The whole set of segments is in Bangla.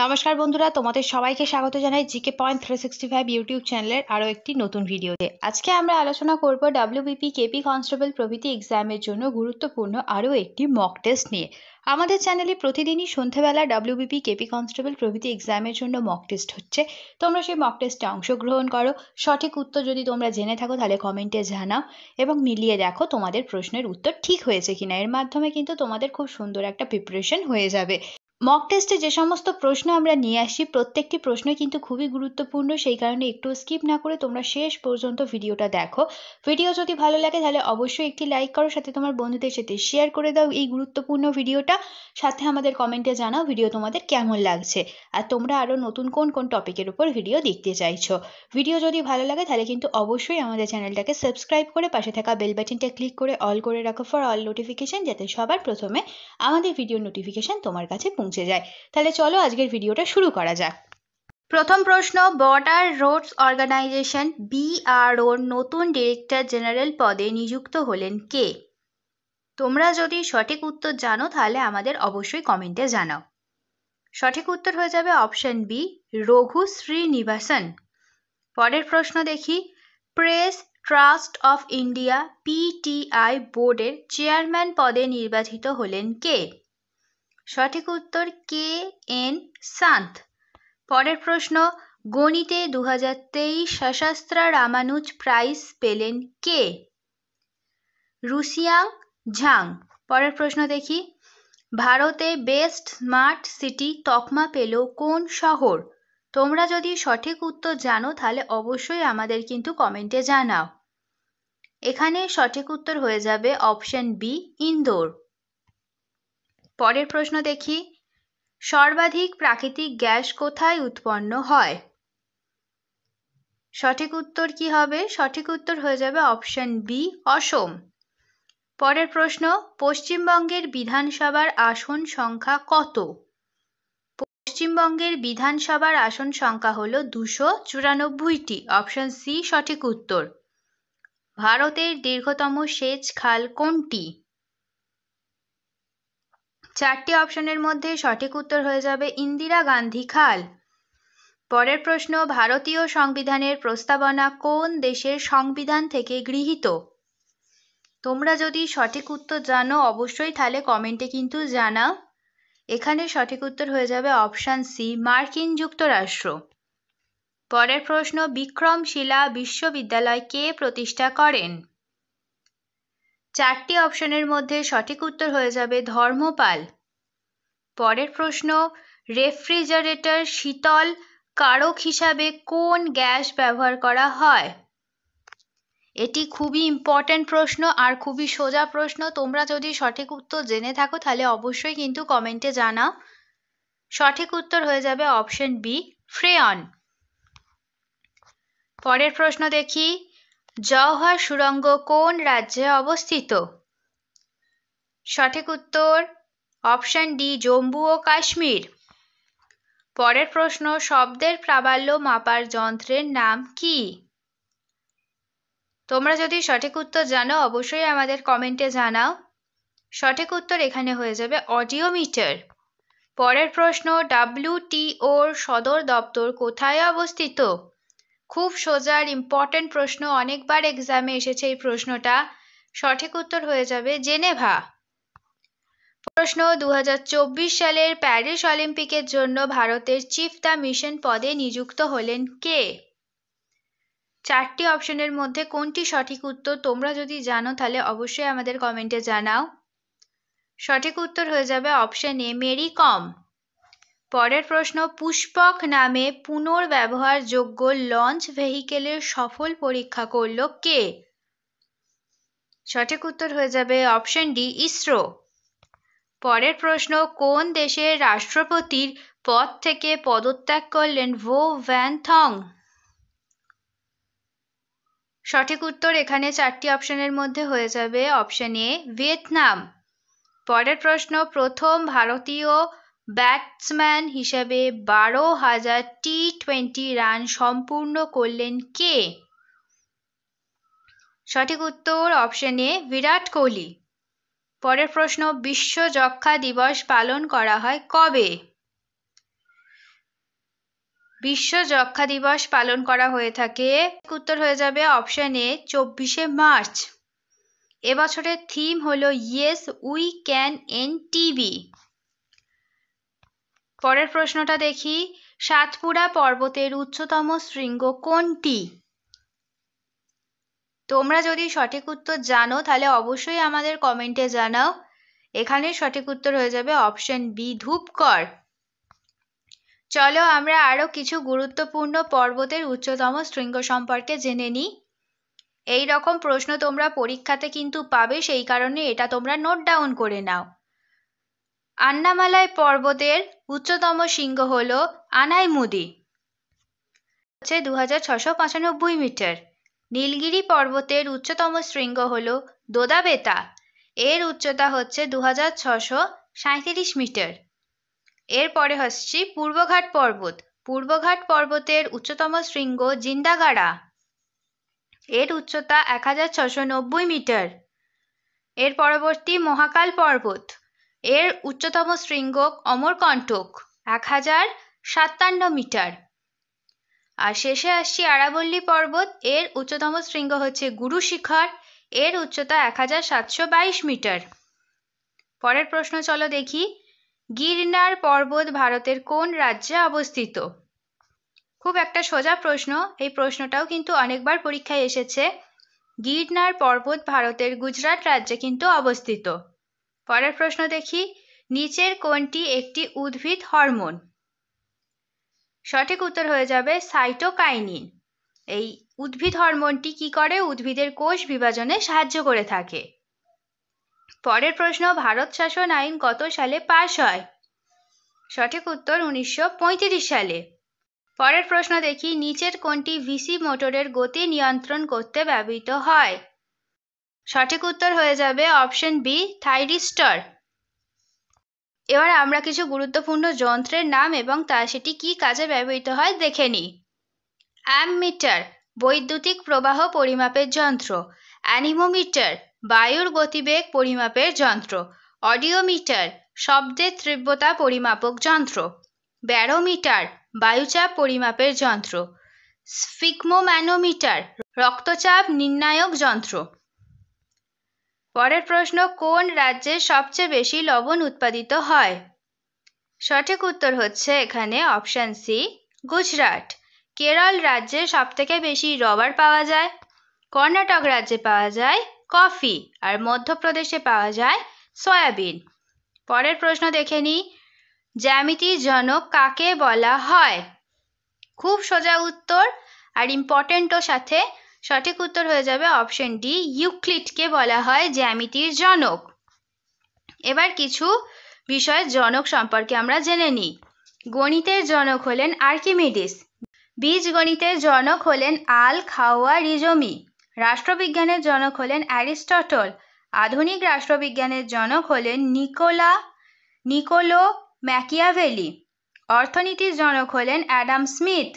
নমস্কার বন্ধুরা, তোমাদের সবাইকে স্বাগত জানাই জিকে পয়েন্ট 365 ইউটিউব চ্যানেলের আরও একটি নতুন ভিডিওতে। আজকে আমরা আলোচনা করব ডাব্লিউবিপি, কেপি কনস্টেবল প্রভৃতি এক্সামের জন্য গুরুত্বপূর্ণ আরও একটি মক টেস্ট নিয়ে। আমাদের চ্যানেলে প্রতিদিনই সন্ধ্যাবেলা ডাব্লিউবিপি, কেপি কনস্টেবল প্রভৃতি এক্সামের জন্য মক টেস্ট হচ্ছে। তোমরা সেই মক টেস্টে অংশগ্রহণ করো। সঠিক উত্তর যদি তোমরা জেনে থাকো তাহলে কমেন্টে জানাও এবং মিলিয়ে দেখো তোমাদের প্রশ্নের উত্তর ঠিক হয়েছে কিনা। এর মাধ্যমে কিন্তু তোমাদের খুব সুন্দর একটা প্রিপারেশন হয়ে যাবে। মক টেস্টে যে সমস্ত প্রশ্ন আমরা নিয়ে আসি প্রত্যেকটি প্রশ্নই কিন্তু খুবই গুরুত্বপূর্ণ, সেই কারণে একটু স্কিপ না করে তোমরা শেষ পর্যন্ত ভিডিওটা দেখো। ভিডিও যদি ভালো লাগে তাহলে অবশ্যই একটি লাইক করো, সাথে তোমার বন্ধুদের সাথে শেয়ার করে দাও এই গুরুত্বপূর্ণ ভিডিওটা। সাথে আমাদের কমেন্টে জানাও ভিডিও তোমাদের কেমন লাগছে, আর তোমরা আরও নতুন কোন কোন টপিকের উপর ভিডিও দেখতে চাইছো। ভিডিও যদি ভালো লাগে তাহলে কিন্তু অবশ্যই আমাদের চ্যানেলটাকে সাবস্ক্রাইব করে পাশে থাকা বেল বাটনটা ক্লিক করে অল করে রাখো ফর অল নোটিফিকেশন, যাতে সবার প্রথমে আমাদের ভিডিও নোটিফিকেশন তোমার কাছে পৌঁছে যায়। তাহলে চলো আজকের ভিডিওটা শুরু করা যাক। প্রথম প্রশ্ন, বর্ডার রোডস অর্গানাইজেশন BROর নতুন ডিরেক্টর জেনারেল পদে নিযুক্ত হলেন কে? তোমরা যদি সঠিক উত্তর জানো তাহলে আমাদের অবশ্যই কমেন্টে জানাও। সঠিক উত্তর হয়ে যাবে অপশন বি, রঘু শ্রীনিবাসন। পরের প্রশ্ন দেখি, press trust of India PTI বোর্ডের চেয়ারম্যান পদে নির্বাচিত হলেন কে? সঠিক উত্তর KN সান্ত। পরের প্রশ্ন, গণিতে 2023 সশস্ত্র রামানুজ প্রাইজ পেলেন কে? রুসিয়াং ঝাং। পরের প্রশ্ন দেখি, ভারতে বেস্ট স্মার্ট সিটি তকমা পেল কোন শহর? তোমরা যদি সঠিক উত্তর জানো তাহলে অবশ্যই আমাদের কিন্তু কমেন্টে জানাও। এখানে সঠিক উত্তর হয়ে যাবে অপশন বি, ইন্দোর। পরের প্রশ্ন দেখি, সর্বাধিক প্রাকৃতিক গ্যাস কোথায় উৎপন্ন হয়? সঠিক উত্তর কি হবে? সঠিক উত্তর হয়ে যাবে অপশন বি, অসম। পরের প্রশ্ন, পশ্চিমবঙ্গের বিধানসভার আসন সংখ্যা কত? পশ্চিমবঙ্গের বিধানসভার আসন সংখ্যা হলো 294টি। অপশন সি সঠিক উত্তর। ভারতের দীর্ঘতম সেচ খাল কোনটি? চারটি অপশনের মধ্যে সঠিক উত্তর হয়ে যাবে ইন্দিরা গান্ধী খাল। পরের প্রশ্ন, ভারতীয় সংবিধানের প্রস্তাবনা কোন দেশের সংবিধান থেকে গৃহীত? তোমরা যদি সঠিক উত্তর জানো অবশ্যই তাহলে কমেন্টে কিন্তু জানাও। এখানে সঠিক উত্তর হয়ে যাবে অপশন সি, মার্কিন যুক্তরাষ্ট্র। পরের প্রশ্ন, বিক্রমশিলা বিশ্ববিদ্যালয় কে প্রতিষ্ঠা করেন? চারটি অপশনের মধ্যে সঠিক উত্তর হয়ে যাবে ধর্মপাল। পরের প্রশ্ন, রেফ্রিজারেটর শীতল কারক হিসাবে কোন গ্যাস ব্যবহার করা হয়? এটি খুবই ইম্পর্ট্যান্ট প্রশ্ন আর খুবই সোজা প্রশ্ন। তোমরা যদি সঠিক উত্তর জেনে থাকো তাহলে অবশ্যই কিন্তু কমেন্টে জানাও। সঠিক উত্তর হয়ে যাবে অপশন বি, ফ্রেয়ন। পরের প্রশ্ন দেখি, জওহর সুড়ঙ্গ কোন রাজ্যে অবস্থিত? সঠিক উত্তর অপশন ডি, জম্মু ও কাশ্মীর। পরের প্রশ্ন, শব্দের প্রাবল্য মাপার যন্ত্রের নাম কি? তোমরা যদি সঠিক উত্তর জানো অবশ্যই আমাদের কমেন্টে জানাও। সঠিক উত্তর এখানে হয়ে যাবে অডিওমিটার। পরের প্রশ্ন, WTOর সদর দপ্তর কোথায় অবস্থিত? খুব সোজা আর ইম্পর্টেন্ট প্রশ্ন, অনেকবার এক্সামে এসেছে এই প্রশ্নটা। সঠিক উত্তর হয়ে যাবে জেনেভা। প্রশ্ন, 2024 সালের প্যারিস অলিম্পিকের জন্য ভারতের চিফ দ্য মিশন পদে নিযুক্ত হলেন কে? চারটি অপশনের মধ্যে কোনটি সঠিক উত্তর? তোমরা যদি জানো তাহলে অবশ্যই আমাদের কমেন্টে জানাও। সঠিক উত্তর হয়ে যাবে অপশন এ, মেরি কম। পরের প্রশ্ন, পুষ্পক নামে পুনর্ব্যবহারযোগ্য লঞ্চ ভেহিকেলের সফল পরীক্ষা করল কে? সঠিক উত্তর হয়ে যাবে অপশন ডি, ইসরো। পরের প্রশ্ন, কোন দেশের রাষ্ট্রপতির পদ থেকে পদত্যাগ করলেন ভো ভ্যান থং? সঠিক উত্তর এখানে চারটি অপশনের মধ্যে হয়ে যাবে অপশন এ, ভিয়েতনাম। পরের প্রশ্ন, প্রথম ভারতীয় ব্যাটসম্যান হিসেবে 12,000 T20 রান সম্পূর্ণ করলেন কে? সঠিক উত্তর অপশন এ, বিরাট কোহলি। পরের প্রশ্ন, বিশ্ব যক্ষ্মা দিবস পালন করা হয় কবে? বিশ্ব যক্ষ্মা দিবস পালন করা হয়ে থাকে? উত্তর হয়ে যাবে অপশন এ 24শে মার্চ। এবছরের থিম হলো yes we can end TB. পরের প্রশ্নটা দেখি, সাতপুরা পর্বতের উচ্চতম শৃঙ্গ কোনটি? তোমরা যদি সঠিক উত্তর জানো তাহলে অবশ্যই আমাদের কমেন্টে জানাও। এখানে সঠিক উত্তর হয়ে যাবে অপশন বি ধূপগড়। চলো আমরা আরো কিছু গুরুত্বপূর্ণ পর্বতের উচ্চতম শৃঙ্গ সম্পর্কে জেনে নিই। এই রকম প্রশ্ন তোমরা পরীক্ষাতে কিন্তু পাবে, সেই কারণে এটা তোমরা নোট ডাউন করে নাও। আন্নামালাই পর্বতের উচ্চতম শৃঙ্গ হলো আনাইমুদি, হচ্ছে 2695 মিটার। নীলগিরি পর্বতের উচ্চতম শৃঙ্গ হলো দোদাবেতা, এর উচ্চতা হচ্ছে 2637 মিটার। এরপরে হচ্ছে পূর্বঘাট পর্বত। পূর্বঘাট পর্বতের উচ্চতম শৃঙ্গ জিন্দাগাড়া, এর উচ্চতা 1690 মিটার। এর পরবর্তী মহাকাল পর্বত, এর উচ্চতম শৃঙ্গ অমরকণ্টক, 1057 মিটার। আর শেষে আসছি আরাবল্লী পর্বত, এর উচ্চতম শৃঙ্গ হচ্ছে গুরু শিখর, এর উচ্চতা 1722 মিটার। পরের প্রশ্ন চলো দেখি, গিরনার পর্বত ভারতের কোন রাজ্যে অবস্থিত? খুব একটা সোজা প্রশ্ন, এই প্রশ্নটাও কিন্তু অনেকবার পরীক্ষায় এসেছে। গিরনার পর্বত ভারতের গুজরাট রাজ্যে কিন্তু অবস্থিত। পরের প্রশ্ন দেখি, নিচের কোনটি একটি উদ্ভিদ হরমোন? সঠিক উত্তর হয়ে যাবে সাইটোকাইনিন। এই উদ্ভিদ হরমোনটি কি করে? উদ্ভিদের কোষ বিভাজনে সাহায্য করে থাকে। পরের প্রশ্ন, ভারত শাসন আইন কত সালে পাশ হয়? সঠিক উত্তর 1935 সালে। পরের প্রশ্ন দেখি, নিচের কোনটি ভিসি মোটরের গতি নিয়ন্ত্রণ করতে ব্যবহৃত হয়? সঠিক উত্তর হয়ে যাবে অপশন বি থাইরিস্টর। এবার আমরা কিছু গুরুত্বপূর্ণ যন্ত্রের নাম এবং সেটি কি কাজে ব্যবহৃত হয় দেখে নিই। অ্যামমিটার, বৈদ্যুতিক প্রবাহ পরিমাপের যন্ত্র। অ্যানিমোমিটার, বায়ুর গতিবেগ পরিমাপের যন্ত্র। অডিওমিটার, শব্দের তীব্রতা পরিমাপক যন্ত্র। ব্যারোমিটার, বায়ুচাপ পরিমাপের যন্ত্র। স্ফিগমোম্যানোমিটার, রক্তচাপ নির্ণায়ক যন্ত্র। পরের প্রশ্ন, কোন রাজ্যে সবচেয়ে বেশি লবণ উৎপাদিত হয়? সঠিক উত্তর হচ্ছে এখানে অপশন সি গুজরাট। কেরল রাজ্যে সবথেকে বেশি রবার পাওয়া যায়। কর্ণাটক রাজ্যে পাওয়া যায় কফি, আর মধ্যপ্রদেশে পাওয়া যায় সয়াবিন। পরের প্রশ্ন দেখে নিই, জ্যামিতির জনক কাকে বলা হয়? খুব সোজা উত্তর আর ইম্পর্টেন্টও সাথে। সঠিক উত্তর হয়ে যাবে অপশন ডি ইউক্লিডকে বলা হয় জ্যামিতির জনক। এবার কিছু বিষয়ের জনক সম্পর্কে আমরা জেনে নিই। গণিতের জনক হলেন আর্কিমিডিস। বীজগণিতের জনক হলেন আল-খাওয়ারিজমি। রাষ্ট্রবিজ্ঞানের জনক হলেন অ্যারিস্টটল। আধুনিক রাষ্ট্রবিজ্ঞানের জনক হলেন নিকোলো ম্যাকিয়াভেলি। অর্থনীতির জনক হলেন অ্যাডাম স্মিথ।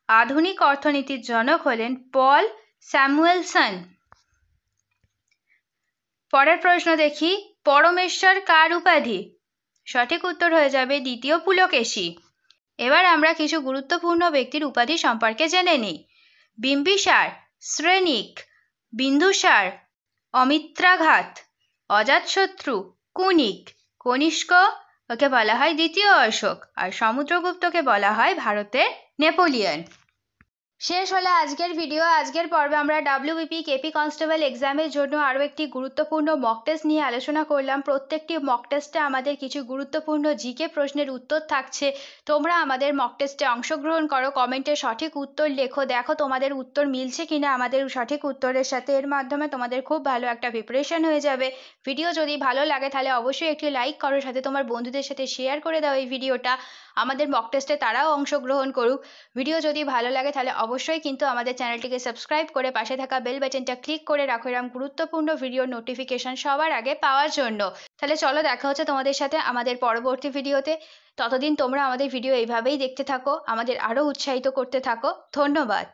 আধুনিক অর্থনীতির জনক হলেন পল স্যামুয়েলসন। পরের প্রশ্ন দেখি, পরমেশ্বর কার উপাধি? সঠিক উত্তর হয়ে যাবে দ্বিতীয় পুলকেশী। এবার আমরা কিছু গুরুত্বপূর্ণ ব্যক্তির উপাধি সম্পর্কে জেনে নিই। বিম্বিসার, শ্রেণিক, বিন্দুসার, অমিত্রাঘাত, অজাতশত্রু, কুনিক। কনিষ্ক ওকে বলা হয় দ্বিতীয় অশোক, আর সমুদ্রগুপ্তকে বলা হয় ভারতের নেপোলিয়ন। শেষ হলো আজকের ভিডিও। আজকের পর্বে আমরা ডাব্লিউবিপি কেপি কনস্টেবল এক্সামের জন্য আরও একটি গুরুত্বপূর্ণ মক টেস্ট নিয়ে আলোচনা করলাম। প্রত্যেকটি মক টেস্টে আমাদের কিছু গুরুত্বপূর্ণ জিকে প্রশ্নের উত্তর থাকছে। তোমরা আমাদের মক টেস্টে অংশগ্রহণ করো, কমেন্টে সঠিক উত্তর লেখো, দেখো তোমাদের উত্তর মিলছে কিনা আমাদের সঠিক উত্তরের সাথে। এর মাধ্যমে তোমাদের খুব ভালো একটা প্রিপারেশন হয়ে যাবে। ভিডিও যদি ভালো লাগে তাহলে অবশ্যই একটি লাইক করো, সাথে তোমার বন্ধুদের সাথে শেয়ার করে দাও এই ভিডিওটা। আমাদের মক টেস্টে তারাও অংশগ্রহণ করুক। ভিডিও যদি ভালো লাগে তাহলে অবশ্যই কিন্তু আমাদের চ্যানেলটিকে সাবস্ক্রাইব করে পাশে থাকা বেল বাটনটা ক্লিক করে রাখো এরকম গুরুত্বপূর্ণ ভিডিও নোটিফিকেশন সবার আগে পাওয়ার জন্য। তাহলে চলো দেখা হচ্ছে তোমাদের সাথে আমাদের পরবর্তী ভিডিওতে। ততদিন তোমরা আমাদের ভিডিও এইভাবেই দেখতে থাকো, আমাদের আরও উৎসাহিত করতে থাকো। ধন্যবাদ।